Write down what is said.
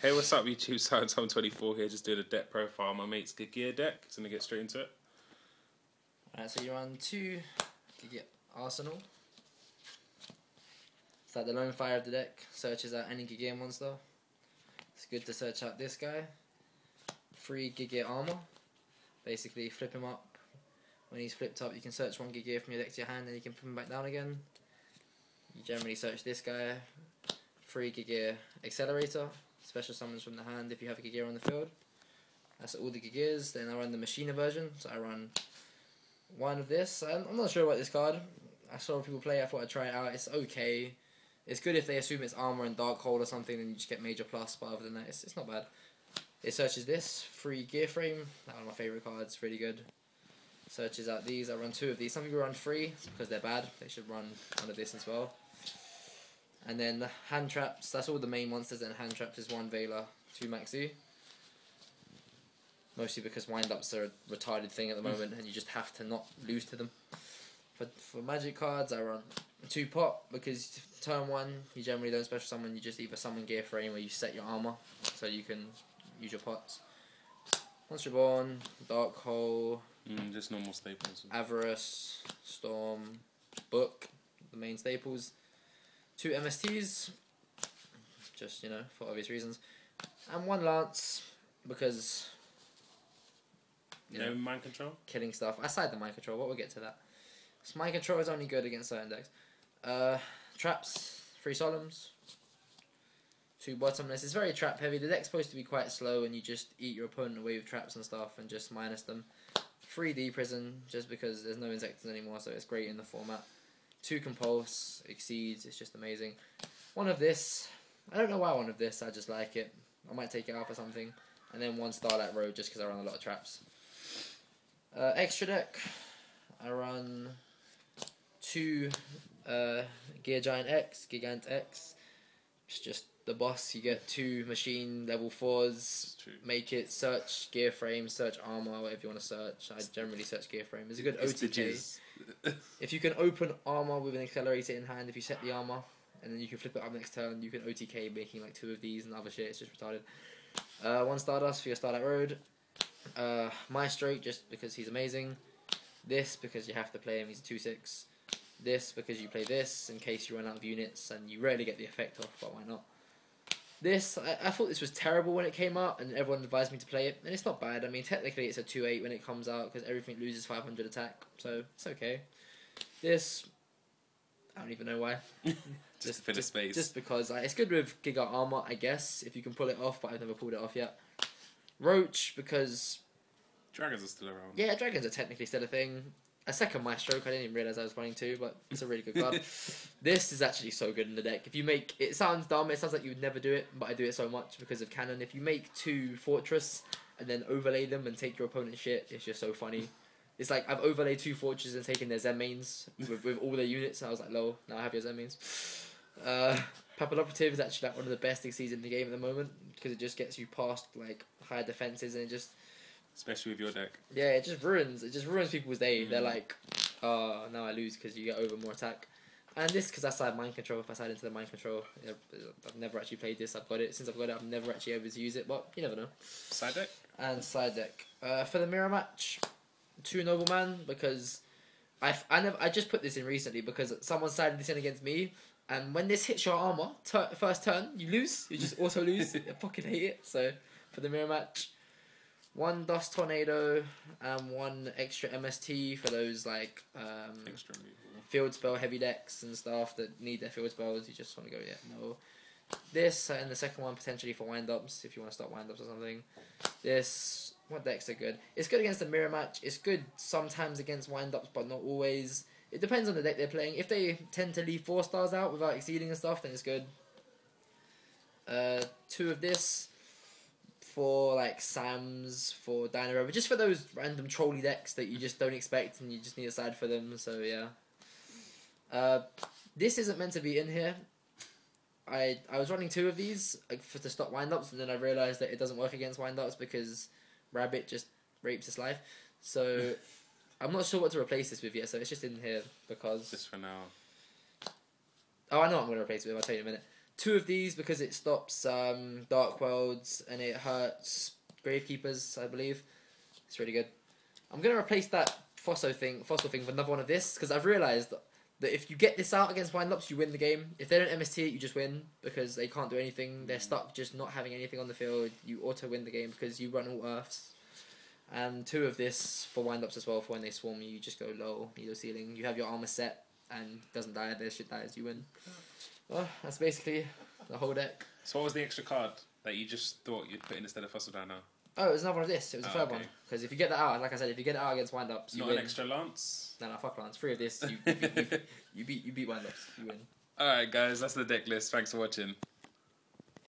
Hey, what's up, YouTube? Tom24 here, just doing a deck profile on my mate's Geargia deck. So I'm gonna get straight into it. Alright, so you're on 2 Geargia Arsenal. It's like the lone fire of the deck. Searches out any Geargia monster. It's good to search out this guy. 3 Geargia armor. Basically, flip him up. When he's flipped up, you can search 1 Geargia from your deck to your hand, and you can put him back down again. You generally search this guy. 3 Geargia Accelerator. Special summons from the hand if you have a Geargia on the field. That's all the Geargias. Then I run the Machina version, so I run 1 of this. I'm not sure about this card. I saw people play it, I thought I'd try it out. It's okay. It's good if they assume it's armor and dark hold or something, and you just get major plus, but other than that, it's not bad. It searches this, 3 Gear Frame, that's one of my favourite cards, really good. Searches out these, I run 2 of these. Some people run 3 because they're bad, they should run 1 of this as well. And then the hand traps, that's all the main monsters, and hand traps is 1 Veiler, 2 Maxi. Mostly because wind-ups are a retarded thing at the moment, and you just have to not lose to them. For magic cards, I run 2 Pot, because turn 1, you generally don't special summon, you just either summon Gear Frame or you set your armor, so you can use your pots. Monster Reborn, Dark Hole, just normal staples. Avarice, Storm, Book, the main staples. 2 MSTs, just, you know, for obvious reasons. And 1 Lance, because, you know, mind control? Killing stuff. Aside the mind control, we'll get to that. So mind control is only good against certain decks. Traps, 3 Solemns, 2 Bottomless. It's very trap heavy. The deck's supposed to be quite slow, and you just eat your opponent away with traps and stuff and just minus them. 3 D Prison, just because there's no Insectors anymore, so it's great in the format. 2 Compulse, Exceeds, it's just amazing. 1 of this, I don't know why 1 of this, I just like it. I might take it out for something. And then 1 Starlight Road, just because I run a lot of traps. Extra deck, I run 2 Gear X, Gigant X. It's just the boss, you get 2 machine level 4s, make it search Gear Frame, search armor, whatever you want to search. I generally search Gear Frame. It's a good OTK. If you can open armor with an accelerator in hand, if you set the armor, and then you can flip it up next turn, you can OTK making like 2 of these and other shit, it's just retarded. 1 Stardust for your Starlight Road. Maestro, just because he's amazing. This, because you have to play him, he's a 2/6. This, because you play this in case you run out of units, and you rarely get the effect off, but why not? This, I thought this was terrible when it came out, and everyone advised me to play it, and it's not bad. I mean, technically it's a 2/8 when it comes out, because everything loses 500 attack, so it's okay. This, I don't even know why. just for the space. Just because. It's good with Giga Armor, I guess, if you can pull it off, but I've never pulled it off yet. Roach, because... Dragons are still around. Yeah, dragons are technically still a thing. A second Maestro, I didn't even realise I was running 2, but it's a really good card. This is actually so good in the deck. If you make... It sounds dumb, it sounds like you would never do it, but I do it so much because of Cannon. If you make 2 Fortress and then overlay them and take your opponent's shit, it's just so funny. It's like, I've overlaid 2 Fortresses and taken their Zen mains with all their units, and I was like, lol, now I have your Zen mains. Papal Operative is actually like one of the best exceeds in the game at the moment, because it just gets you past like higher defenses, and it just... Especially with your deck. Yeah, it just ruins people's day. They're like, oh, now I lose because you get over more attack. And this, because I side mind control, if I side into the mind control, I've never actually played this. I've got it. Since I've got it, I've never actually able to use it, but you never know. Side deck? And side deck. For the mirror match, 2 Nobleman, because I just put this in recently because someone sided this in against me, and when this hits your armor, first turn, you lose. You just auto lose. I fucking hate it. So, for the mirror match, 1 Dust Tornado and 1 extra MST for those like extra field spell heavy decks and stuff that need their field spells. You just want to go, yeah, no. This and the second one potentially for wind-ups if you want to start wind-ups or something. This, what decks are good? It's good against the mirror match. It's good sometimes against wind-ups, but not always. It depends on the deck they're playing. If they tend to leave 4 stars out without exceeding and stuff, then it's good. 2 of this. For like Sams, for Dino Rover, just for those random trolley decks that you just don't expect and you just need a side for them, so yeah. This isn't meant to be in here. I was running 2 of these to stop wind-ups, and then I realised that it doesn't work against wind-ups because Rabbit just rapes his life. So I'm not sure what to replace this with yet, so it's just in here because... Just for now. Oh, I know what I'm going to replace it with, I'll tell you in a minute. 2 of these because it stops Dark Worlds and it hurts Gravekeepers, I believe. It's really good. I'm going to replace that fossil thing with another one of this because I've realised that if you get this out against Windups, you win the game. If they don't MST it, you just win because they can't do anything. They're stuck just not having anything on the field. You auto win the game because you run all Earths. And 2 of this for Windups as well. For when they swarm you, you just go low, your ceiling. You have your armor set and doesn't die. Their shit dies, you win. Well, that's basically the whole deck. So what was the extra card that you just thought you'd put in instead of Fossil Down now? Oh, it was another one of this. It was the third one. Because if you get that out, like I said, if you get it out against Windups, you Not win. an extra Lance? No, fuck Lance. 3 of this, you beat Windups. You win. Alright guys, that's the deck list. Thanks for watching.